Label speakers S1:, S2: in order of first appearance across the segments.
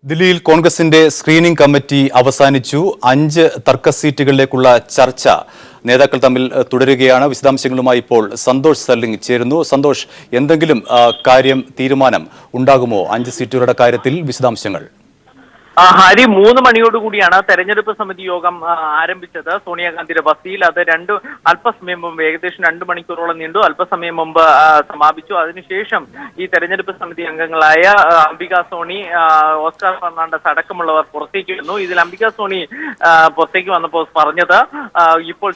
S1: ദില്ലിയിൽ കോൺഗ്രസിന്റെ screening committee അവസാനിച്ചു. 5 തർക്ക സീറ്റുകളിലേക്കുള്ള ചർച്ച നേതാക്കൾ തമ്മിൽ തുടരുകയാണ്. വിശദാംശങ്ങളുമായി ഇപ്പോൾ സന്തോഷ് സർലിംഗ് ചേരുന്നു. സന്തോഷ്, എന്തെങ്കിലും തീരുമാനം ഉണ്ടാകുമോ 5 സീറ്റുകളുടെ കാര്യത്തിൽ? വിശദാംശങ്ങൾ.
S2: ഹരി, 3 മണിയോടുകൂടിയാണ് തെരഞ്ഞെടുപ്പ് സമിതി യോഗം ആരംഭിച്ചത്. സോണിയാഗാന്ധിയുടെ വസതിയിൽ അത് അല്പസമയം മുമ്പ്, ഏകദേശം 2 മണിക്കൂറോളം നീണ്ടു. അല്പസമയം മുമ്പ് സമാപിച്ചു. അതിനുശേഷം ഈ തെരഞ്ഞെടുപ്പ് സമിതി അംഗങ്ങളായ അംബിക സോണി, ഓസ്കാർ ഫെർണാണ്ടസ് അടക്കമുള്ളവർ പുറത്തേക്ക് വന്നു. ഇതിൽ അംബിക സോണി പുറത്തേക്ക് വന്നപ്പോൾ പറഞ്ഞത്, ഇപ്പോൾ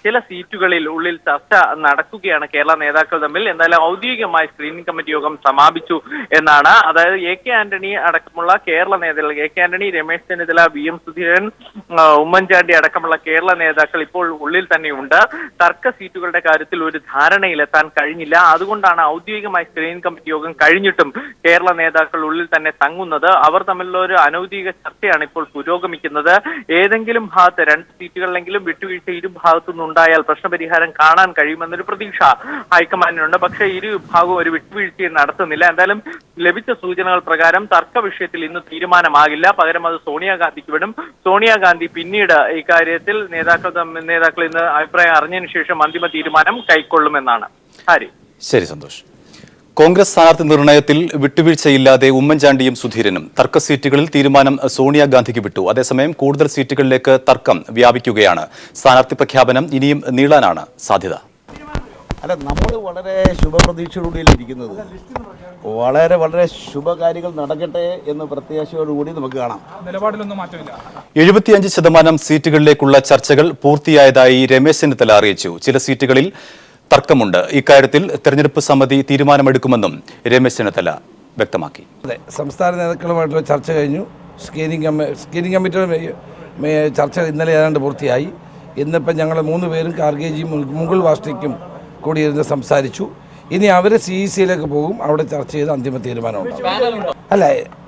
S2: ചില സീറ്റുകളിൽ ഉള്ളിൽ ചർച്ച നടക്കുകയാണ് കേരള നേതാക്കൾ തമ്മിൽ. എന്തായാലും ഔദ്യോഗികമായി സ്ക്രീനിംഗ് കമ്മിറ്റി യോഗം സമാപിച്ചു എന്നാണ്. അതായത് AK ആന്റണി അടക്കമുള്ള കേരള നേതാക്കൾ, AK ആന്റണി, രമേശ് ചെന്നിത്തല, VM സുധീരൻ, ഉമ്മൻചാണ്ടി അടക്കമുള്ള കേരള നേതാക്കൾ ഇപ്പോൾ ഉള്ളിൽ തന്നെയുണ്ട്. തർക്ക സീറ്റുകളുടെ കാര്യത്തിൽ ഒരു ധാരണയിലെത്താൻ കഴിഞ്ഞില്ല. അതുകൊണ്ടാണ് ഔദ്യോഗികമായി സ്ക്രീനിംഗ് കമ്മിറ്റി യോഗം കഴിഞ്ഞിട്ടും കേരള നേതാക്കൾ ഉള്ളിൽ തന്നെ തങ്ങുന്നത്. അവർ തമ്മിലുള്ള ഒരു അനൗദ്യോഗിക ചർച്ചയാണ് ഇപ്പോൾ പുരോഗമിക്കുന്നത്. ഏതെങ്കിലും ഭാഗത്ത് 2 സീറ്റുകളിലെങ്കിലും വിട്ടുവീഴ്ച ഇരു ഭാഗത്തുനിന്നുണ്ടായാൽ പ്രശ്നപരിഹാരം കാണാൻ കഴിയുമെന്നൊരു പ്രതീക്ഷ ഹൈക്കമാൻഡിനുണ്ട്. പക്ഷേ ഇരു വിഭാഗവും ഒരു വിട്ടുവീഴ്ചയും നടത്തുന്നില്ല. എന്തായാലും ലഭിച്ച സൂചനകൾ പ്രകാരം തർക്ക വിഷയത്തിൽ ഇന്ന് തീരുമാനമാകില്ല. പകരം അത് സോണിയാഗാന്ധിക്ക് വിടും. സോണിയാഗാന്ധി പിന്നീട് ഇക്കാര്യത്തിൽ നേതാക്കൾ ഇന്ന് അഭിപ്രായം അറിഞ്ഞതിനു ശേഷം അന്തിമ തീരുമാനം കൈക്കൊള്ളുമെന്നാണ്. ഹരി.
S1: ശരി സന്തോഷ്. കോൺഗ്രസ് സ്ഥാനാർത്ഥി നിർണയത്തിൽ വിട്ടുവീഴ്ചയില്ലാതെ ഉമ്മൻചാണ്ടിയും സുധീരനും. തർക്ക സീറ്റുകളിൽ തീരുമാനം സോണിയാഗാന്ധിക്ക് വിട്ടു. അതേസമയം കൂടുതൽ സീറ്റുകളിലേക്ക് തർക്കം വ്യാപിക്കുകയാണ്. സ്ഥാനാർത്ഥി പ്രഖ്യാപനം ഇനിയും നീളാനാണ് സാധ്യത.
S3: അല്ല, നമ്മൾ വളരെ ശുഭപ്രതീക്ഷയോടുകൂടിയിലിരിക്കുന്നത്. വളരെ ശുഭകാര്യങ്ങൾ നടക്കട്ടെ എന്ന് പ്രത്യാശയോടുകൂടി നമുക്ക് കാണാം.
S4: നിലപാടിലൊന്നും മാറ്റമില്ല.
S1: 75% സീറ്റുകളിലേക്കുള്ള ചർച്ചകൾ പൂർത്തിയായതായി രമേശ് ചെന്നിത്തല അറിയിച്ചു. ചില സീറ്റുകളിൽ തർക്കമുണ്ട്. ഇക്കാര്യത്തിൽ തെരഞ്ഞെടുപ്പ് സമിതി തീരുമാനമെടുക്കുമെന്നും രമേശ് ചെന്നിത്തല വ്യക്തമാക്കി.
S5: അതെ, സംസ്ഥാന നേതാക്കളുമായിട്ടുള്ള ചർച്ച കഴിഞ്ഞു. സ്ക്രീനിംഗ് കമ്മിറ്റിയുടെ ചർച്ച ഇന്നലെ ഏതാണ്ട് പൂർത്തിയായി. ഇന്നിപ്പം ഞങ്ങൾ 3 പേരും കാർഗേജിയും മുകുൾ വാസ്നിക്കും കൂടിയിരുന്ന് സംസാരിച്ചു. ഇനി അവർ CECയിലേക്ക് പോകും. അവിടെ ചർച്ച ചെയ്ത് അന്തിമ തീരുമാനമുണ്ടാകും. അല്ല,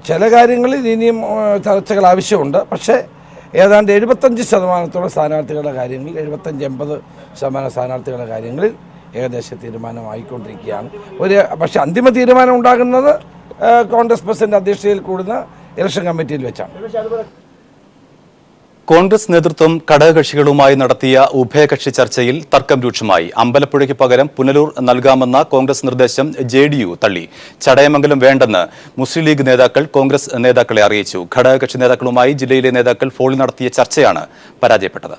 S5: ചില കാര്യങ്ങളിൽ ഇനിയും ചർച്ചകൾ ആവശ്യമുണ്ട്. പക്ഷേ ഏതാണ്ട് 75% സ്ഥാനാർത്ഥികളുടെ കാര്യങ്ങളിൽ, 75-80% സ്ഥാനാർത്ഥികളുടെ കാര്യങ്ങളിൽ ഏകദേശം തീരുമാനമായിക്കൊണ്ടിരിക്കുകയാണ്. പക്ഷേ അന്തിമ തീരുമാനം ഉണ്ടാകുന്നത് കോൺഗ്രസ് പ്രസിഡന്റ് അധ്യക്ഷതയിൽ കൂടുന്ന ഇലക്ഷൻ കമ്മിറ്റിയിൽ വെച്ചാണ്.
S1: കോൺഗ്രസ് നേതൃത്വം ഘടകകക്ഷികളുമായി നടത്തിയ ഉഭയകക്ഷി ചർച്ചയിൽ തർക്കം രൂക്ഷമായി. അമ്പലപ്പുഴയ്ക്ക് പകരം പുനലൂർ നൽകാമെന്ന കോൺഗ്രസ് നിർദ്ദേശം JDU തള്ളി. ചടയമംഗലം വേണ്ടെന്ന് മുസ്ലിം ലീഗ് നേതാക്കൾ കോൺഗ്രസ് നേതാക്കളെ അറിയിച്ചു. ഘടകകക്ഷി നേതാക്കളുമായി ജില്ലയിലെ നേതാക്കൾ ഫോണിൽ നടത്തിയ ചർച്ചയാണ് പരാജയപ്പെട്ടത്.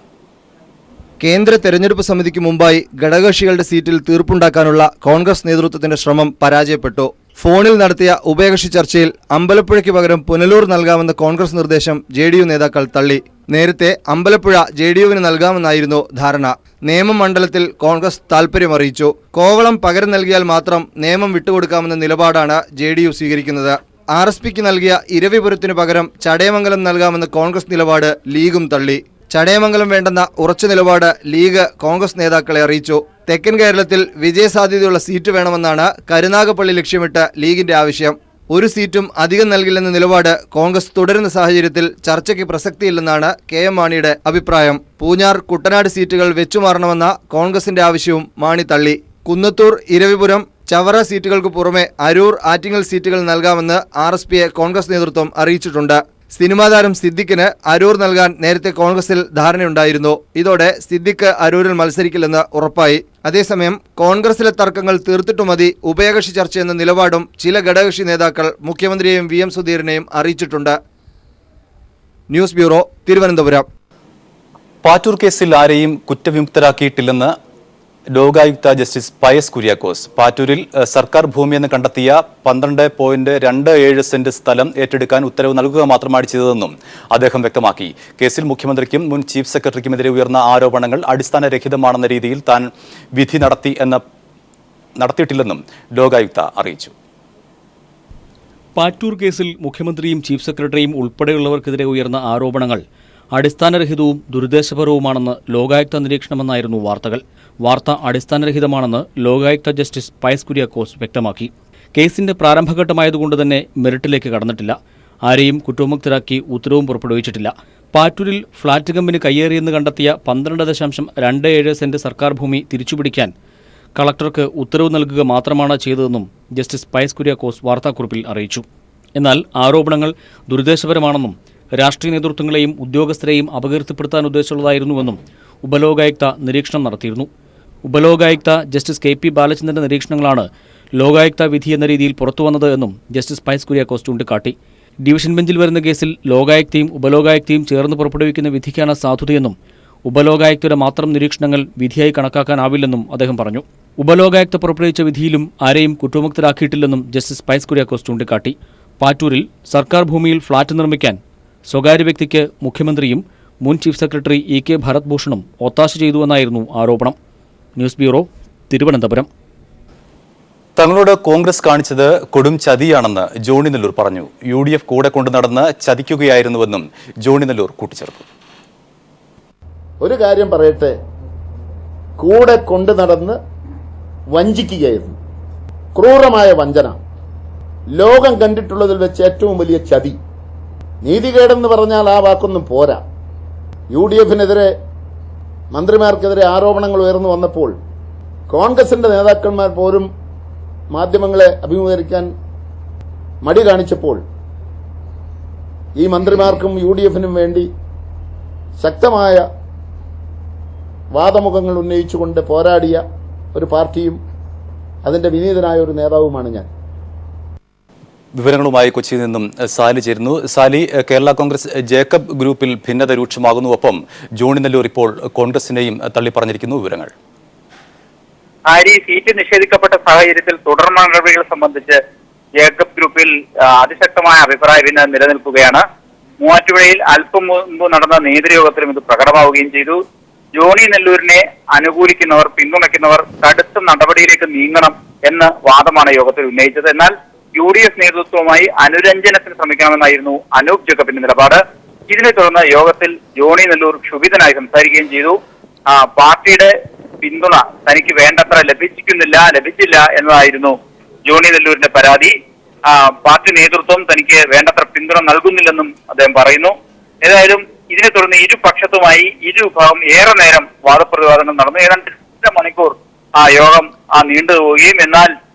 S6: കേന്ദ്ര തെരഞ്ഞെടുപ്പ് സമിതിക്ക് മുമ്പായി ഘടകകക്ഷികളുടെ സീറ്റിൽ തീർപ്പുണ്ടാക്കാനുള്ള കോൺഗ്രസ് നേതൃത്വത്തിന്റെ ശ്രമം പരാജയപ്പെട്ടു. ഫോണിൽ നടത്തിയ ഉഭയകക്ഷി ചർച്ചയിൽ അമ്പലപ്പുഴയ്ക്ക് പകരം പുനലൂർ നൽകാമെന്ന കോൺഗ്രസ് നിർദ്ദേശം JDU നേതാക്കൾ തള്ളി. നേരത്തെ അമ്പലപ്പുഴ JDUവിന് നൽകാമെന്നായിരുന്നു ധാരണ. നേമം മണ്ഡലത്തിൽ കോൺഗ്രസ് താൽപര്യമറിയിച്ചു. കോവളം പകരം നൽകിയാൽ മാത്രം നേമം വിട്ടുകൊടുക്കാമെന്ന നിലപാടാണ് JDU സ്വീകരിക്കുന്നത്. RSPക്ക് നൽകിയ ഇരവിപുരത്തിനു പകരം ചടയമംഗലം നൽകാമെന്ന കോൺഗ്രസ് നിലപാട് ലീഗും തള്ളി. ചടയമംഗലം വേണ്ടെന്ന ഉറച്ച നിലപാട് ലീഗ് കോൺഗ്രസ് നേതാക്കളെ അറിയിച്ചു. തെക്കൻ കേരളത്തിൽ വിജയസാധ്യതയുള്ള സീറ്റ് വേണമെന്നാണ് കരുനാഗപ്പള്ളി ലക്ഷ്യമിട്ട് ലീഗിന്റെ ആവശ്യം. ഒരു സീറ്റും അധികം നൽകില്ലെന്ന നിലപാട് കോൺഗ്രസ് തുടരുന്ന സാഹചര്യത്തിൽ ചർച്ചയ്ക്ക് പ്രസക്തിയില്ലെന്നാണ് KM മാണിയുടെ അഭിപ്രായം. പൂഞ്ഞാർ, കുട്ടനാട് സീറ്റുകൾ വെച്ചുമാറണമെന്ന കോൺഗ്രസിന്റെ ആവശ്യവും മാണി തള്ളി. കുന്നത്തൂർ, ഇരവിപുരം, ചവറ സീറ്റുകൾക്ക് പുറമെ അരൂർ, ആറ്റിങ്ങൽ സീറ്റുകൾ നൽകാമെന്ന് RSPയെ കോൺഗ്രസ് നേതൃത്വം അറിയിച്ചിട്ടുണ്ട്. സിനിമാ താരം സിദ്ദിഖിന് അരൂർ നൽകാൻ നേരത്തെ കോൺഗ്രസിൽ ധാരണയുണ്ടായിരുന്നു. ഇതോടെ സിദ്ദിഖ് അരൂരിൽ മത്സരിക്കില്ലെന്ന് ഉറപ്പായി. അതേസമയം കോൺഗ്രസിലെ തർക്കങ്ങൾ തീർത്തിട്ടു മതി ഉഭയകക്ഷി ചർച്ചയെന്ന നിലപാടും ചില ഘടകകക്ഷി നേതാക്കൾ മുഖ്യമന്ത്രിയെയും VM സുധീരനെയും അറിയിച്ചിട്ടുണ്ട്. News bureau, Thiruvananthapuram.
S1: പാറ്റൂർ കേസിൽ ആരെയും കുറ്റവിമുക്തരാക്കിയിട്ടില്ലെന്ന് ലോകായുക്ത ജസ്റ്റിസ് പയസ് കുര്യാക്കോസ്. പാറ്റൂരിൽ സർക്കാർ ഭൂമിയെന്ന് കണ്ടെത്തിയ 12.27 സെന്റ് സ്ഥലം ഏറ്റെടുക്കാൻ ഉത്തരവ് നൽകുക മാത്രമാണ് ചെയ്തതെന്നും അദ്ദേഹം വ്യക്തമാക്കി. കേസിൽ മുഖ്യമന്ത്രിക്കും മുൻ ചീഫ് സെക്രട്ടറിക്കുമെതിരെ ഉയർന്ന ആരോപണങ്ങൾ അടിസ്ഥാനരഹിതമാണെന്ന രീതിയിൽ താൻ വിധി നടത്തിയിട്ടില്ലെന്നും ലോകായുക്ത അറിയിച്ചു.
S7: പാറ്റൂർ കേസിൽ മുഖ്യമന്ത്രിയും ചീഫ് സെക്രട്ടറിയും ഉൾപ്പെടെയുള്ളവർക്കെതിരെ ഉയർന്ന ആരോപണങ്ങൾ അടിസ്ഥാനരഹിതവും ദുരുദ്ദേശപരവുമാണെന്ന് ലോകായുക്ത നിരീക്ഷണമെന്നായിരുന്നു വാർത്തകൾ. വാർത്ത അടിസ്ഥാനരഹിതമാണെന്ന് ലോകായുക്ത ജസ്റ്റിസ് പയസ് കുര്യാക്കോസ് വ്യക്തമാക്കി. കേസിന്റെ പ്രാരംഭഘട്ടമായതുകൊണ്ട് തന്നെ മെറിറ്റിലേക്ക് കടന്നിട്ടില്ല. ആരെയും കുറ്റവിമുക്തരാക്കി ഉത്തരവും പുറപ്പെടുവിച്ചിട്ടില്ല. പാറ്റൂരിൽ ഫ്ളാറ്റ് കമ്പനി കയ്യേറിയെന്ന് കണ്ടെത്തിയ 12.27 സെന്റ് സർക്കാർ ഭൂമി തിരിച്ചുപിടിക്കാൻ കളക്ടർക്ക് ഉത്തരവ് നൽകുക മാത്രമാണ് ചെയ്തതെന്നും ജസ്റ്റിസ് പയസ് കുര്യാക്കോസ് വാർത്താക്കുറിപ്പിൽ അറിയിച്ചു. എന്നാൽ ആരോപണങ്ങൾ ദുരുദ്ദേശപരമാണെന്നും രാഷ്ട്രീയ നേതൃത്വങ്ങളെയും ഉദ്യോഗസ്ഥരെയും അപകീർത്തിപ്പെടുത്താൻ ഉദ്ദേശമുള്ളതായിരുന്നുവെന്നും ഉപലോകായുക്ത നിരീക്ഷണം നടത്തിയിരുന്നു. Upalokayukta justice K P ബാലചന്ദ്രന്റെ നിരീക്ഷണങ്ങളാണ് Lokayukta വിധി എന്ന രീതിയിൽ പുറത്തുവന്നത് എന്നും ജസ്റ്റിസ് പയസ് കുര്യാക്കോസ് ചൂണ്ടിക്കാട്ടി. ഡിവിഷൻ ബെഞ്ചിൽ വരുന്ന കേസിൽ ലോകായുക്തയും ഉപലോകായുക്തയും ചേർന്ന് പുറപ്പെടുവിക്കുന്ന വിധിക്കാണ് സാധുതയെന്നും ഉപലോകായുക്തയുടെ മാത്രം നിരീക്ഷണങ്ങൾ വിധിയായി കണക്കാക്കാനാവില്ലെന്നും അദ്ദേഹം പറഞ്ഞു. ഉപലോകായുക്ത പുറപ്പെടുവിച്ച വിധിയിലും ആരെയും കുറ്റമുക്തരാക്കിയിട്ടില്ലെന്നും ജസ്റ്റിസ് പയസ് കുര്യാക്കോസ് ചൂണ്ടിക്കാട്ടി. പാറ്റൂരിൽ സർക്കാർ ഭൂമിയിൽ ഫ്ളാറ്റ് നിർമ്മിക്കാൻ സ്വകാര്യ വ്യക്തിക്ക് മുഖ്യമന്ത്രിയും മുൻ ചീഫ് സെക്രട്ടറി EK ഭരത് ഭൂഷണും ഒത്താശ ചെയ്തുവെന്നായിരുന്നു ആരോപണം. News bureau, Thiruvananthapuram.
S1: തങ്ങളോട് കോൺഗ്രസ് കാണിച്ചത് കൊടും ചതിയാണെന്ന് ജോണി നെല്ലൂർ പറഞ്ഞു. UDF കൂടെ കൊണ്ടു നടന്ന് ചതിക്കുകയായിരുന്നുവെന്നും ജോണി നെല്ലൂർ കൂട്ടിച്ചേർത്തു.
S3: ഒരു കാര്യം പറയട്ടെ, കൂടെ കൊണ്ടു നടന്ന് വഞ്ചിക്കുകയായിരുന്നു. ക്രൂരമായ വഞ്ചന, ലോകം കണ്ടിട്ടുള്ളതിൽ വെച്ച് ഏറ്റവും വലിയ ചതി. നീതികേടെന്ന് പറഞ്ഞാൽ ആ വാക്കൊന്നും പോരാ. UDFനെതിരെ, മന്ത്രിമാർക്കെതിരെ ആരോപണങ്ങൾ ഉയർന്നു വന്നപ്പോൾ കോൺഗ്രസിന്റെ നേതാക്കന്മാർ പോലും മാധ്യമങ്ങളെ അഭിമുഖീകരിക്കാൻ മടി കാണിച്ചപ്പോൾ ഈ മന്ത്രിമാർക്കും UDFനും വേണ്ടി ശക്തമായ വാദമുഖങ്ങൾ ഉന്നയിച്ചുകൊണ്ട് പോരാടിയ ഒരു പാർട്ടിയും അതിന്റെ വിനീതനായ ഒരു നേതാവുമാണ് ഞാൻ.
S1: വിവരങ്ങളുമായി കൊച്ചിയിൽ നിന്നും സാലി ചേരുന്നു. സാലി, കേരള കോൺഗ്രസ് ജേക്കബ് ഗ്രൂപ്പിൽ ഭിന്നത രൂക്ഷമാകുന്നു. ഒപ്പം ജോണി നെല്ലൂർ ഇപ്പോൾ കോൺഗ്രസിനെയും തള്ളിപ്പറഞ്ഞിരിക്കുന്നു. വിവരങ്ങൾ.
S2: സീറ്റ് നിഷേധിക്കപ്പെട്ട സാഹചര്യത്തിൽ തുടർ നടപടികൾ സംബന്ധിച്ച് ജേക്കബ് ഗ്രൂപ്പിൽ അതിശക്തമായ അഭിപ്രായ ഭിന്നത നിലനിൽക്കുകയാണ്. മൂവാറ്റുപുഴയിൽ അല്പം മുമ്പ് നടന്ന നേതൃയോഗത്തിലും ഇത് പ്രകടമാവുകയും ചെയ്തു. ജോണി നെല്ലൂരിനെ അനുകൂലിക്കുന്നവർ, പിന്തുണയ്ക്കുന്നവർ കടുത്ത നടപടിയിലേക്ക് നീങ്ങണം എന്ന വാദമാണ് യോഗത്തിൽ ഉന്നയിച്ചത്. എന്നാൽ UDF നേതൃത്വവുമായി അനുരഞ്ജനത്തിന് ശ്രമിക്കണമെന്നായിരുന്നു അനൂപ് ജേക്കബിന്റെ നിലപാട്. ഇതിനെ തുടർന്ന് യോഗത്തിൽ ജോണി നെല്ലൂർ ക്ഷുഭിതനായി സംസാരിക്കുകയും ചെയ്തു. പാർട്ടിയുടെ പിന്തുണ തനിക്ക് വേണ്ടത്ര ലഭിച്ചില്ല എന്നതായിരുന്നു ജോണി നെല്ലൂരിന്റെ പരാതി. പാർട്ടി നേതൃത്വം തനിക്ക് വേണ്ടത്ര പിന്തുണ നൽകുന്നില്ലെന്നും അദ്ദേഹം പറയുന്നു. ഏതായാലും ഇതിനെ തുടർന്ന് ഇരുപക്ഷത്തുമായി ഇരുവിഭാഗം ഏറെ നേരം വാദപ്രതിവാദങ്ങൾ നടന്നു. ഏതാണ്ട് 2 മണിക്കൂർ യോഗം നീണ്ടുപോവുകയും എന്നാൽ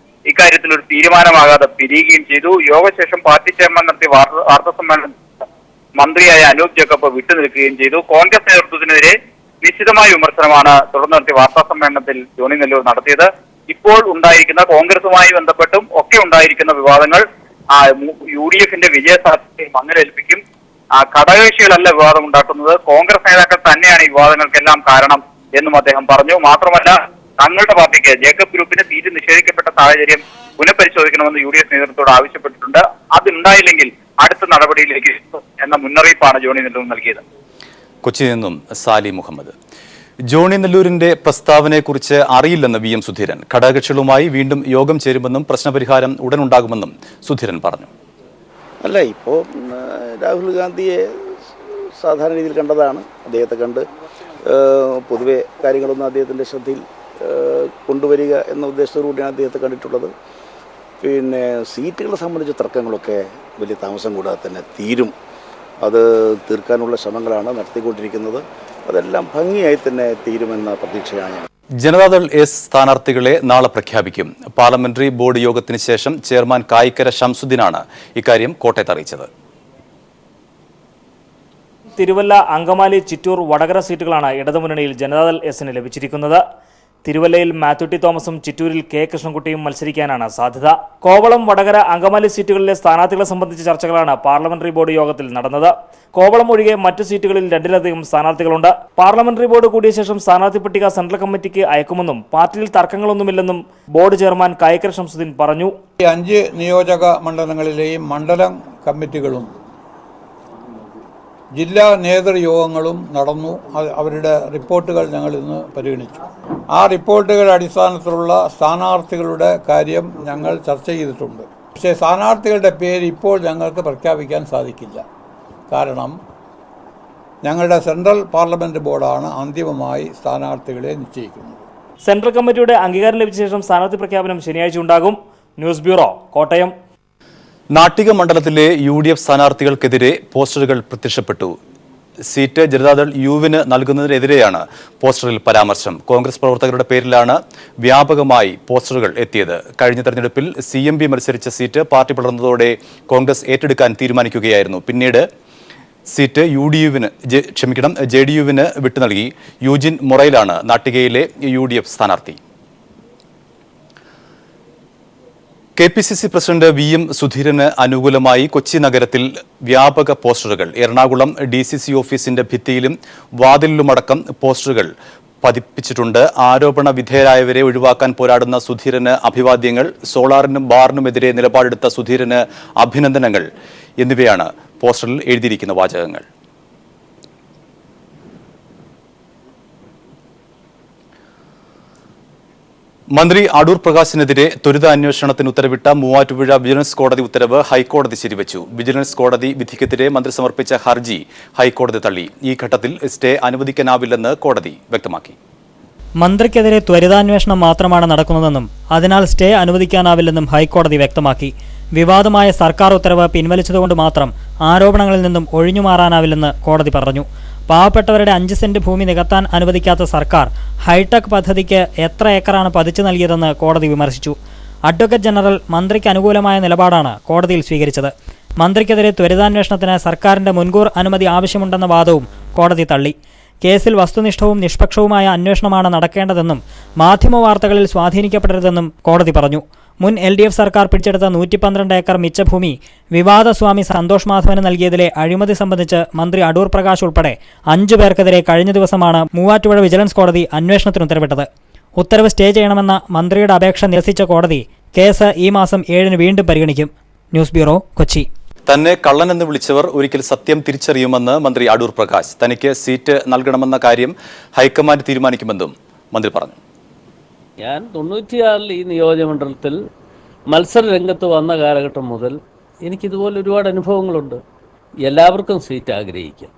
S2: ഇക്കാര്യത്തിൽ ഒരു തീരുമാനമാകാതെ പിരിയുകയും ചെയ്തു. യോഗശേഷം പാർട്ടി ചെയർമാൻ നടത്തിയ വാർത്താ സമ്മേളനം മന്ത്രിയായ അനൂപ് ജേക്കബ് വിട്ടുനിൽക്കുകയും ചെയ്തു. കോൺഗ്രസ് നേതൃത്വത്തിനെതിരെ നിശ്ചിതമായ വിമർശനമാണ് തുടർന്ന് നടത്തിയ വാർത്താ സമ്മേളനത്തിൽ ജോണി നെല്ലൂർ നടത്തിയത്. ഇപ്പോൾ ഉണ്ടായിരിക്കുന്ന കോൺഗ്രസുമായി ബന്ധപ്പെട്ടും ഒക്കെ ഉണ്ടായിരിക്കുന്ന വിവാദങ്ങൾ UDFന്റെ വിജയസാധ്യതയെ മങ്ങലേൽപ്പിക്കും. ഘടകകക്ഷികളല്ല വിവാദം ഉണ്ടാക്കുന്നത്, കോൺഗ്രസ് നേതാക്കൾ തന്നെയാണ് ഈ വിവാദങ്ങൾക്കെല്ലാം കാരണം എന്നും അദ്ദേഹം പറഞ്ഞു. മാത്രമല്ല, തങ്ങളുടെ പാർട്ടിക്ക് ജേക്കബ് ഗ്രൂപ്പിന് സീറ്റ് നിഷേധിക്കപ്പെട്ട സാഹചര്യം പുനഃപരിശോധിക്കണമെന്ന് UDF നേതൃത്വത്തോട് ആവശ്യപ്പെട്ടിട്ടുണ്ട്. അതുണ്ടായില്ലെങ്കിൽ അടുത്ത നടപടിയിലേക്ക് എന്ന മുന്നറിയിപ്പാണ് ജോണി നെല്ലൂർ നൽകിയത്.
S1: കൊച്ചിയിൽ നിന്നും സാലി മുഹമ്മദ്. ജോണി നെല്ലൂരിന്റെ പ്രസ്താവനയെക്കുറിച്ച് അറിയില്ലെന്ന് VM സുധീരൻ. ഘടകകക്ഷികളുമായി വീണ്ടും യോഗം ചേരുമെന്നും പ്രശ്നപരിഹാരം ഉടനുണ്ടാകുമെന്നും സുധീരൻ പറഞ്ഞു.
S3: അല്ല, ഇപ്പോൾ രാഹുൽ ഗാന്ധിയെ സാധാരണ രീതിയിൽ കണ്ടതാണ്. അദ്ദേഹത്തെ കണ്ട് പൊതുവെ കാര്യങ്ങളൊന്നും അദ്ദേഹത്തിൻ്റെ ശ്രദ്ധയിൽ കൊണ്ടുവരിക എന്ന ഉദ്ദേശത്തോടുകൂടിയാണ് അദ്ദേഹത്തെ കണ്ടിട്ടുള്ളത്. പിന്നെ സീറ്റുകളെ സംബന്ധിച്ച തർക്കങ്ങളൊക്കെ വലിയ താമസം കൂടാതെ തന്നെ തീരും. അത് തീർക്കാനുള്ള ശ്രമങ്ങളാണ് നടത്തിക്കൊണ്ടിരിക്കുന്നത്. അതെല്ലാം ഭംഗിയായി തന്നെ തീരുമെന്ന പ്രതീക്ഷയാണ്.
S1: ജനതാദൾ എസ് സ്ഥാനാർത്ഥികളെ നാളെ പ്രഖ്യാപിക്കും. പാർലമെന്ററി ബോർഡ് യോഗത്തിന് ശേഷം ചെയർമാൻ കായിക്കര ശംസുദ്ദീനാണ് ഇക്കാര്യം കോട്ടയത്ത് അറിയിച്ചത്.
S4: തിരുവല്ല, അങ്കമാലി, ചിറ്റൂർ, വടകര സീറ്റുകളാണ് ഇടതുമുന്നണിയിൽ ജനതാദൾ എസിന് ലഭിച്ചിരിക്കുന്നത്. തിരുവല്ലയിൽ മാത്യു ടി തോമസും ചിറ്റൂരിൽ K കൃഷ്ണൻകുട്ടിയും മത്സരിക്കാനാണ് സാധ്യത. കോവളം, വടകര, അങ്കമാലി സീറ്റുകളിലെ സ്ഥാനാർത്ഥികളെ സംബന്ധിച്ച ചർച്ചകളാണ് പാർലമെന്ററി ബോർഡ് യോഗത്തിൽ നടന്നത്. കോവളം ഒഴികെ മറ്റു സീറ്റുകളിൽ 2-ലധികം സ്ഥാനാർത്ഥികളുണ്ട്. പാർലമെന്ററി ബോർഡ് കൂടിയ ശേഷം സ്ഥാനാർത്ഥി പട്ടിക സെൻട്രൽ കമ്മിറ്റിക്ക് അയക്കുമെന്നും പാർട്ടിയിൽ തർക്കങ്ങളൊന്നുമില്ലെന്നും ബോർഡ് ചെയർമാൻ കായിക്കര ശംസുദ്ദീൻ പറഞ്ഞു.
S8: 5 നിയോജക മണ്ഡലങ്ങളിലെയും മണ്ഡലം കമ്മിറ്റികളും ജില്ലാ നേതൃയോഗങ്ങളും നടന്നു. അവരുടെ റിപ്പോർട്ടുകൾ ഞങ്ങൾ ഇന്ന് പരിഗണിച്ചു. ആ റിപ്പോർട്ടുകളുടെ അടിസ്ഥാനത്തിലുള്ള സ്ഥാനാർത്ഥികളുടെ കാര്യം ഞങ്ങൾ ചർച്ച ചെയ്തിട്ടുണ്ട്. പക്ഷേ സ്ഥാനാർത്ഥികളുടെ പേര് ഇപ്പോൾ ഞങ്ങൾക്ക് പ്രഖ്യാപിക്കാൻ സാധിക്കില്ല. കാരണം ഞങ്ങളുടെ സെൻട്രൽ പാർലമെന്റ് ബോർഡാണ് അന്തിമമായി സ്ഥാനാർത്ഥികളെ നിശ്ചയിക്കുന്നത്.
S4: സെൻട്രൽ കമ്മിറ്റിയുടെ അംഗീകാരം ലഭിച്ച ശേഷം സ്ഥാനാർത്ഥി പ്രഖ്യാപനം ശനിയാഴ്ച ഉണ്ടാകും. News bureau, Kottayam.
S1: നാട്ടിക മണ്ഡലത്തിലെ UDF സ്ഥാനാർത്ഥികൾക്കെതിരെ പോസ്റ്ററുകൾ പ്രത്യക്ഷപ്പെട്ടു. സീറ്റ് ജനതാദൾ യുവിന് നൽകുന്നതിനെതിരെയാണ് പോസ്റ്ററിൽ പരാമർശം. കോൺഗ്രസ് പ്രവർത്തകരുടെ പേരിലാണ് വ്യാപകമായി പോസ്റ്ററുകൾ എത്തിയത്. കഴിഞ്ഞ തെരഞ്ഞെടുപ്പിൽ CMB മത്സരിച്ച സീറ്റ് പാർട്ടി പിളർന്നതോടെ കോൺഗ്രസ് ഏറ്റെടുക്കാൻ തീരുമാനിക്കുകയായിരുന്നു. പിന്നീട് സീറ്റ് JDUവിന് വിട്ടു നൽകി. യൂജിൻ മൊറൈലാണ് നാട്ടികയിലെ UDF സ്ഥാനാർത്ഥി. KPCC പ്രസിഡന്റ് VM സുധീരന് അനുകൂലമായി കൊച്ചി നഗരത്തിൽ വ്യാപക പോസ്റ്ററുകൾ. എറണാകുളം DCC ഓഫീസിന്റെ ഭിത്തിയിലും വാതിലിലുമടക്കം പോസ്റ്ററുകൾ പതിപ്പിച്ചിട്ടുണ്ട്. ആരോപണ വിധേയരായവരെ ഒഴിവാക്കാൻ പോരാടുന്ന സുധീരന് അഭിവാദ്യങ്ങൾ, സോളാറിനും ബാറിനുമെതിരെ നിലപാടെടുത്ത സുധീരന് അഭിനന്ദനങ്ങൾ എന്നിവയാണ് പോസ്റ്ററിൽ എഴുതിയിരിക്കുന്ന വാചകങ്ങൾ. മന്ത്രി അടൂർ പ്രകാശിനെതിരെ ത്വരിതാന്വേഷണത്തിന് ഉത്തരവിട്ട മൂവാറ്റുപുഴ വിജിലൻസ് കോടതി ഉത്തരവ് ഹൈക്കോടതി ശരിവച്ചു. വിജിലൻസ് കോടതി വിധിക്കെതിരെ മന്ത്രി സമർപ്പിച്ച ഹർജി ഹൈക്കോടതി തള്ളി. ഈ ഘട്ടത്തിൽ സ്റ്റേ അനുവദിക്കാനാവില്ലെന്ന് കോടതി വ്യക്തമാക്കി.
S9: മന്ത്രിക്കെതിരെ ത്വരിതാന്വേഷണം മാത്രമാണ് നടക്കുന്നതെന്നും അതിനാൽ സ്റ്റേ അനുവദിക്കാനാവില്ലെന്നും ഹൈക്കോടതി വ്യക്തമാക്കി. വിവാദമായ സർക്കാർ ഉത്തരവ് പിൻവലിച്ചതുകൊണ്ട് മാത്രം ആരോപണങ്ങളിൽ നിന്നും ഒഴിഞ്ഞുമാറാനാവില്ലെന്ന് കോടതി പറഞ്ഞു. പാവപ്പെട്ടവരുടെ 5 സെന്റ് ഭൂമി നികത്താൻ അനുവദിക്കാത്ത സർക്കാർ ഹൈടെക് പദ്ധതിക്ക് എത്ര ഏക്കറാണ് പതിച്ചു നൽകിയതെന്ന് കോടതി വിമർശിച്ചു. അഡ്വക്കേറ്റ് ജനറൽ മന്ത്രിക്ക് അനുകൂലമായ നിലപാടാണ് കോടതിയിൽ സ്വീകരിച്ചത്. മന്ത്രിക്കെതിരെ ത്വരിതാന്വേഷണത്തിന് സർക്കാരിന്റെ മുൻകൂർ അനുമതി ആവശ്യമുണ്ടെന്ന വാദവും കോടതി തള്ളി. കേസിൽ വസ്തുനിഷ്ഠവും നിഷ്പക്ഷവുമായ അന്വേഷണമാണ് നടക്കേണ്ടതെന്നും മാധ്യമവാർത്തകളിൽ സ്വാധീനിക്കപ്പെടരുതെന്നും കോടതി പറഞ്ഞു. മുൻ LDF സർക്കാർ പിടിച്ചെടുത്ത 112 ഏക്കർ മിച്ചഭൂമി വിവാദസ്വാമി സന്തോഷ് മാധവന് നൽകിയതിലെ അഴിമതി സംബന്ധിച്ച് മന്ത്രി അടൂർ പ്രകാശ് ഉൾപ്പെടെ 5 പേർക്കെതിരെ കഴിഞ്ഞ ദിവസമാണ് മൂവാറ്റുപുഴ വിജിലൻസ് കോടതി അന്വേഷണത്തിന് ഉത്തരവിട്ടത്. ഉത്തരവ് സ്റ്റേ ചെയ്യണമെന്ന മന്ത്രിയുടെ അപേക്ഷ നിരസിച്ച കോടതി കേസ് ഈ മാസം 7 വീണ്ടും പരിഗണിക്കും. News bureau, Kochi.
S1: തന്നെ കള്ളനെന്ന് വിളിച്ചവർ ഒരിക്കൽ സത്യം തിരിച്ചറിയുമെന്ന് മന്ത്രി അടൂർ പ്രകാശ്. തനിക്ക് സീറ്റ് നൽകണമെന്ന കാര്യം ഹൈക്കമാൻഡ് തീരുമാനിക്കുമെന്നും മന്ത്രി പറഞ്ഞു.
S10: ഞാൻ 96 ഈ നിയോജകമണ്ഡലത്തിൽ മത്സര രംഗത്ത് വന്ന കാലഘട്ടം മുതൽ എനിക്കിതുപോലെ ഒരുപാട് അനുഭവങ്ങളുണ്ട്. എല്ലാവർക്കും സീറ്റ് ആഗ്രഹിക്കാം.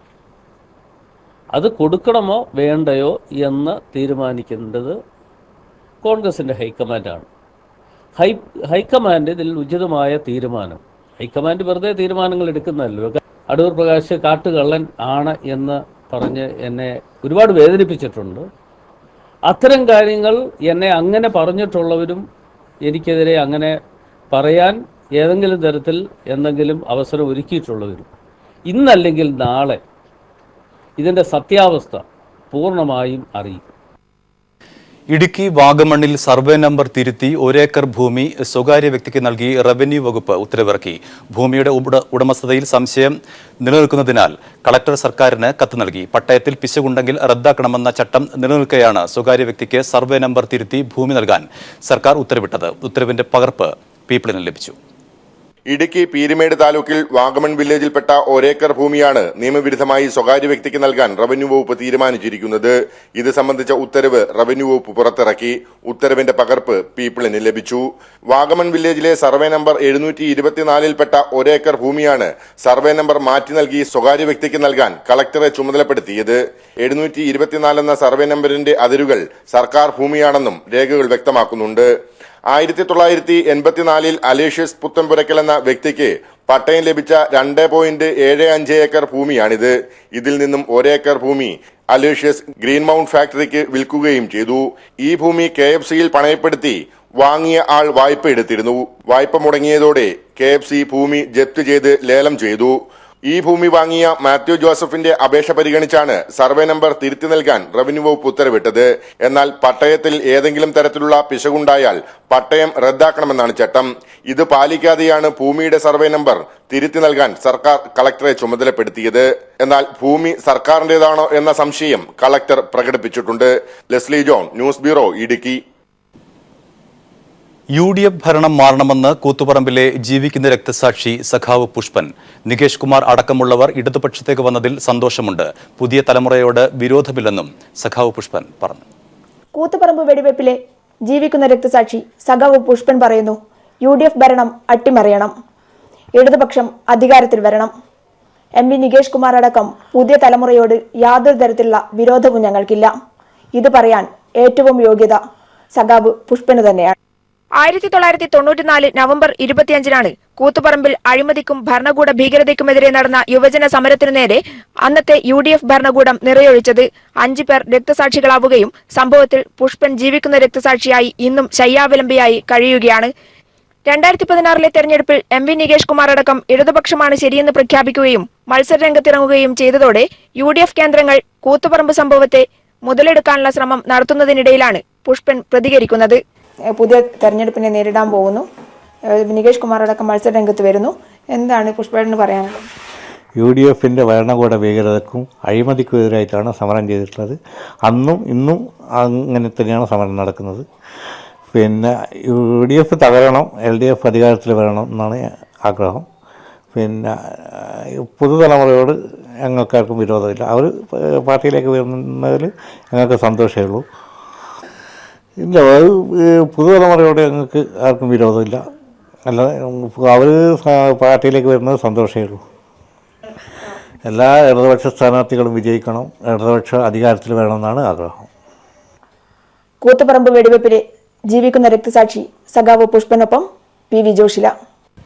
S10: അത് കൊടുക്കണമോ വേണ്ടയോ എന്ന് തീരുമാനിക്കേണ്ടത് കോൺഗ്രസിൻ്റെ ഹൈക്കമാൻഡാണ്. ഹൈക്കമാൻഡ് ഇതിൽ ഉചിതമായ തീരുമാനം, ഹൈക്കമാൻഡ് വെറുതെ തീരുമാനങ്ങൾ എടുക്കുന്നതല്ലോ. അടൂർ പ്രകാശ് കാട്ടുകള്ളൻ ആണ് എന്ന് പറഞ്ഞ് എന്നെ ഒരുപാട് വേദനിപ്പിച്ചിട്ടുണ്ട്. അത്തരം കാര്യങ്ങൾ എന്നെ അങ്ങനെ പറഞ്ഞിട്ടുള്ളവരും എനിക്കെതിരെ അങ്ങനെ പറയാൻ ഏതെങ്കിലും തരത്തിൽ എന്തെങ്കിലും അവസരം ഒരുക്കിയിട്ടുള്ളവരും ഇന്നല്ലെങ്കിൽ നാളെ ഇതിൻ്റെ സത്യാവസ്ഥ പൂർണ്ണമായും അറിയും.
S1: ഇടുക്കി വാഗമണ്ണിൽ സർവേ നമ്പർ തിരുത്തി 1 ഏക്കർ ഭൂമി സ്വകാര്യ വ്യക്തിക്ക് നൽകി റവന്യൂ വകുപ്പ് ഉത്തരവിറക്കി. ഭൂമിയുടെ ഉടമസ്ഥതയിൽ സംശയം നിലനിൽക്കുന്നതിനാൽ കളക്ടർ സർക്കാരിന് കത്ത് നൽകി. പട്ടയത്തിൽ പിശകുണ്ടെങ്കിൽ റദ്ദാക്കണമെന്ന ചട്ടം നിലനിൽക്കെയാണ് സ്വകാര്യ വ്യക്തിക്ക് സർവേ നമ്പർ തിരുത്തി ഭൂമി നൽകാൻ സർക്കാർ ഉത്തരവിട്ടത്. ഉത്തരവിന്റെ പകർപ്പ് പീപ്പിളിന് ലഭിച്ചു.
S11: ഇടുക്കി പീരുമേട് താലൂക്കിൽ വാഗമൺ വില്ലേജിൽപ്പെട്ട 1 ഏക്കർ ഭൂമിയാണ് നിയമവിരുദ്ധമായി സ്വകാര്യ വ്യക്തിക്ക് നൽകാൻ റവന്യൂ വകുപ്പ് തീരുമാനിച്ചിരിക്കുന്നത്. ഇത് സംബന്ധിച്ച ഉത്തരവ് റവന്യൂ വകുപ്പ് പുറത്തിറക്കി. ഉത്തരവിന്റെ പകർപ്പ് പീപ്പിളിന് ലഭിച്ചു. വാഗമൺ വില്ലേജിലെ സർവേ നമ്പർ 724-ൽപ്പെട്ട 1 ഏക്കർ ഭൂമിയാണ് സർവേ നമ്പർ മാറ്റി നൽകി സ്വകാര്യ വ്യക്തിക്ക് നൽകാൻ കളക്ടറെ ചുമതലപ്പെടുത്തിയത്. 724 എന്ന സർവേ നമ്പറിന്റെ അതിരുകൾ സർക്കാർ ഭൂമിയാണെന്നും രേഖകൾ വ്യക്തമാക്കുന്നുണ്ട്. 1984-ൽ അലേഷ്യസ് പുത്തൻപുരക്കൽ എന്ന വ്യക്തിക്ക് പട്ടയം ലഭിച്ച 2.75 ഏക്കർ ഭൂമിയാണിത്. ഇതിൽ നിന്നും 1 ഏക്കർ ഭൂമി അലേഷ്യസ് ഗ്രീൻ മൗണ്ട് ഫാക്ടറിക്ക് വിൽക്കുകയും ചെയ്തു. ഈ ഭൂമി KFCയിൽ പണയപ്പെടുത്തി വാങ്ങിയ ആൾ വായ്പ എടുത്തിരുന്നു. വായ്പ മുടങ്ങിയതോടെ KFC ഭൂമി ജപ്തി ചെയ്ത് ലേലം ചെയ്തു. ഈ ഭൂമി വാങ്ങിയ മാത്യു ജോസഫിന്റെ അപേക്ഷ പരിഗണിച്ചാണ് സർവേ നമ്പർ തിരുത്തി നൽകാൻ റവന്യൂ വകുപ്പ് ഉത്തരവിട്ടത്. എന്നാൽ പട്ടയത്തിൽ ഏതെങ്കിലും തരത്തിലുള്ള പിശകുണ്ടായാൽ പട്ടയം റദ്ദാക്കണമെന്നാണ് ചട്ടം. ഇത് പാലിക്കാതെയാണ് ഭൂമിയുടെ സർവേ നമ്പർ തിരുത്തി നൽകാൻ സർക്കാർ കളക്ടറെ ചുമതലപ്പെടുത്തിയത്. എന്നാൽ ഭൂമി സർക്കാരിന്റേതാണോ എന്ന സംശയം കളക്ടർ പ്രകടിപ്പിച്ചിട്ടുണ്ട്. Leslie John, news bureau, Idukki.
S1: UDF ഭരണം മാറണമെന്ന് കൂത്തുപറമ്പിലെ ജീവിക്കുന്ന രക്തസാക്ഷി സഖാവ് പുഷ്പൻ. നികേഷ് കുമാർ അടക്കമുള്ളവർ ഇടതുപക്ഷത്തേക്ക് വന്നതിൽ സന്തോഷമുണ്ട്. പുതിയ തലമുറയോട് വിരോധമില്ലെന്നും സഖാവ് പുഷ്പൻ പറഞ്ഞു.
S12: കൂത്തുപറമ്പ് വെടിവെപ്പിലെ ജീവിക്കുന്ന രക്തസാക്ഷി സഖാവ് പുഷ്പൻ പറയുന്നു, UDF ഭരണം അട്ടിമറിയണം, ഇടതുപക്ഷം അധികാരത്തിൽ വരണം. MP നികേഷ് കുമാർ അടക്കം പുതിയ തലമുറയോട് യാതൊരു തരത്തിലുള്ള വിരോധവും ഞങ്ങൾക്കില്ല. ഇത് പറയാൻ ഏറ്റവും യോഗ്യത സഖാവ് പുഷ്പന് തന്നെയാണ്.
S13: 1994 നവംബർ 25-നാണ്
S12: കൂത്തുപറമ്പിൽ അഴിമതിക്കും ഭരണകൂട ഭീകരതയ്ക്കുമെതിരെ നടന്ന യുവജന സമരത്തിനു നേരെ അന്നത്തെ UDF ഭരണകൂടം നിറയൊഴിച്ചത് 5 പേർ രക്തസാക്ഷികളാവുകയും സംഭവത്തിൽ പുഷ്പൻ ജീവിക്കുന്ന രക്തസാക്ഷിയായി ഇന്നും ശയ്യാവലംബിയായി കഴിയുകയാണ്. 2016 തെരഞ്ഞെടുപ്പിൽ MV നികേഷ് കുമാർ അടക്കം ഇടതുപക്ഷമാണ് ശരിയെന്ന് പ്രഖ്യാപിക്കുകയും മത്സരരംഗത്തിറങ്ങുകയും ചെയ്തതോടെ UDF കേന്ദ്രങ്ങൾ കൂത്തുപറമ്പ് സംഭവത്തെ മുതലെടുക്കാനുള്ള ശ്രമം നടത്തുന്നതിനിടയിലാണ് പുഷ്പൻ പ്രതികരിക്കുന്നത്. പുതിയ തെരഞ്ഞെടുപ്പിനെ നേരിടാൻ പോകുന്നു. നികേഷ് കുമാർ അടക്കം മത്സരരംഗത്ത് വരുന്നു. എന്താണ് പുഷ്പന് പറയാനുള്ളത്?
S13: UDFിൻ്റെ ഭരണകൂട ഭീകരതക്കും അഴിമതിക്കും എതിരായിട്ടാണ് സമരം ചെയ്തിട്ടുള്ളത്. അന്നും ഇന്നും അങ്ങനെ തന്നെയാണ് സമരം നടക്കുന്നത്. പിന്നെ UDF തകരണം, LDF അധികാരത്തിൽ വരണം എന്നാണ് ആഗ്രഹം. പിന്നെ പുതുതലമുറയോട് ഞങ്ങൾക്കാർക്കും വിരോധമില്ല. അവർ പാർട്ടിയിലേക്ക് വരുന്നതിൽ ഞങ്ങൾക്ക് സന്തോഷമേ ഉള്ളൂ. ഇല്ല, പുതുതലമുറയോട് ഞങ്ങൾക്ക് ആർക്കും വിരോധമില്ല. അല്ല, അവർ പാർട്ടിയിലേക്ക് വരുന്നത് സന്തോഷമേ ഉള്ളൂ. എല്ലാ ഇടതുപക്ഷ സ്ഥാനാർത്ഥികളും വിജയിക്കണം, ഇടതുപക്ഷ അധികാരത്തിൽ വരണമെന്നാണ് ആഗ്രഹം.
S12: കൂത്തുപറമ്പ് വെടിവെപ്പിലെ ജീവിക്കുന്ന രക്തസാക്ഷി സഖാവ് പുഷ്പനൊപ്പം PV ജോഷില.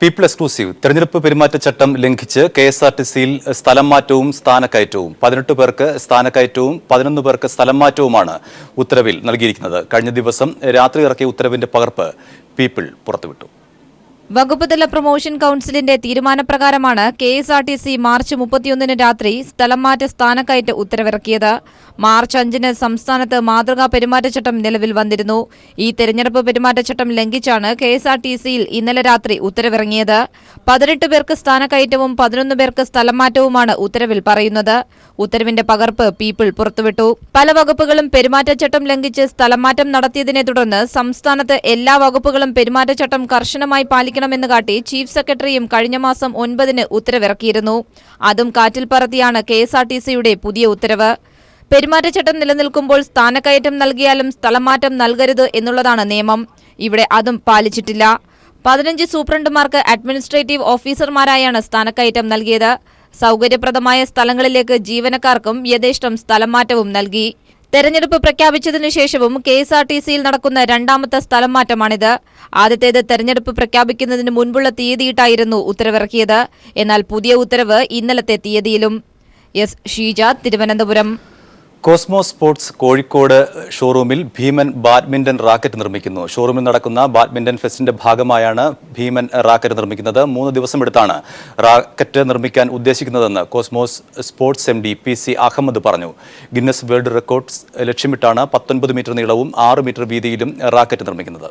S1: പീപ്പിൾ എക്സ്ക്ലൂസീവ് തെരഞ്ഞെടുപ്പ് പെരുമാറ്റച്ചട്ടം ലംഘിച്ച് KSRTCയിൽ സ്ഥലം മാറ്റവും സ്ഥാനക്കയറ്റവും 18 പേർക്ക് സ്ഥാനക്കയറ്റവും 11 പേർക്ക് സ്ഥലം മാറ്റവുമാണ് ഉത്തരവിൽ നൽകിയിരിക്കുന്നത്. കഴിഞ്ഞ ദിവസം രാത്രി ഇറക്കിയ ഉത്തരവിന്റെ പകർപ്പ് പീപ്പിൾ പുറത്തുവിട്ടു.
S14: വകുപ്പ് തല പ്രൊമോഷൻ കൌൺസിലിന്റെ തീരുമാനപ്രകാരമാണ് KSRTC മാർച്ച് 31 രാത്രി സ്ഥലം മാറ്റ സ്ഥാനക്കയറ്റ ഉത്തരവിറക്കിയത്. മാർച്ച് 5 സംസ്ഥാനത്ത് മാതൃകാ പെരുമാറ്റച്ചട്ടം നിലവിൽ വന്നിരുന്നു. ഈ തെരഞ്ഞെടുപ്പ് പെരുമാറ്റച്ചട്ടം ലംഘിച്ചാണ് KSRTCയിൽ ഇന്നലെ രാത്രി ഉത്തരവിറങ്ങിയത്. 18 പേർക്ക് സ്ഥാനക്കയറ്റവും 11 പേർക്ക് സ്ഥലം മാറ്റവുമാണ് ഉത്തരവിൽ പറയുന്നത്. ഉത്തരവിന്റെ പകർപ്പ് പീപ്പിൾ പുറത്തുവിട്ടു. പല വകുപ്പുകളും പെരുമാറ്റച്ചട്ടം ലംഘിച്ച് സ്ഥലം മാറ്റം നടത്തിയതിനെ തുടർന്ന് സംസ്ഥാനത്ത് എല്ലാ വകുപ്പുകളും പെരുമാറ്റച്ചട്ടം കർശനമായി പാലിക്കണമെന്ന് കാട്ടി ചീഫ് സെക്രട്ടറിയും കഴിഞ്ഞ മാസം 9 ഉത്തരവിറക്കിയിരുന്നു. അതും കാറ്റിൽ പറത്തിയാണ് KSRTCയുടെ പുതിയ ഉത്തരവ്. പെരുമാറ്റച്ചട്ടം നിലനിൽക്കുമ്പോൾ സ്ഥാനക്കയറ്റം നൽകിയാലും സ്ഥലമാറ്റം നൽകരുത് എന്നുള്ളതാണ് നിയമം. ഇവിടെ അതും പാലിച്ചിട്ടില്ല. 15 സൂപ്രണ്ടുമാർക്ക് അഡ്മിനിസ്ട്രേറ്റീവ് ഓഫീസർമാരായാണ് സ്ഥാനക്കയറ്റം നൽകിയത്. സൗകര്യപ്രദമായ സ്ഥലങ്ങളിലേക്ക് ജീവനക്കാർക്കും യഥേഷ്ടം സ്ഥലം മാറ്റവും നൽകി. തെരഞ്ഞെടുപ്പ് പ്രഖ്യാപിച്ചതിനു ശേഷവും KSRTCയിൽ നടക്കുന്ന രണ്ടാമത്തെ സ്ഥലം മാറ്റമാണിത്. ആദ്യത്തേത് തെരഞ്ഞെടുപ്പ് പ്രഖ്യാപിക്കുന്നതിന് മുൻപുള്ള തീയതിയിട്ടായിരുന്നു ഉത്തരവിറക്കിയത്. എന്നാൽ പുതിയ ഉത്തരവ് ഇന്നലത്തെ തീയതിയിലും. ഷീജ, തിരുവനന്തപുരം.
S1: കോസ്മോസ് സ്പോർട്സ് കോഴിക്കോട് ഷോറൂമിൽ ഭീമൻ ബാഡ്മിന്റൺ റാക്കറ്റ് നിർമ്മിക്കുന്നു. ഷോറൂമിൽ നടക്കുന്ന ബാഡ്മിന്റൺ ഫെസ്റ്റിന്റെ ഭാഗമായാണ് ഭീമൻ റാക്കറ്റ് നിർമ്മിക്കുന്നത്. 3 ദിവസമെടുത്താണ് റാക്കറ്റ് നിർമ്മിക്കാൻ ഉദ്ദേശിക്കുന്നതെന്ന് Cosmos Sports MD PC Ahmed പറഞ്ഞു. ഗിന്നസ് വേൾഡ് റെക്കോർഡ്സ് ലക്ഷ്യമിട്ടാണ് 19 മീറ്റർ നീളവും 6 മീറ്റർ വീതിയിലും റാക്കറ്റ് നിർമ്മിക്കുന്നത്.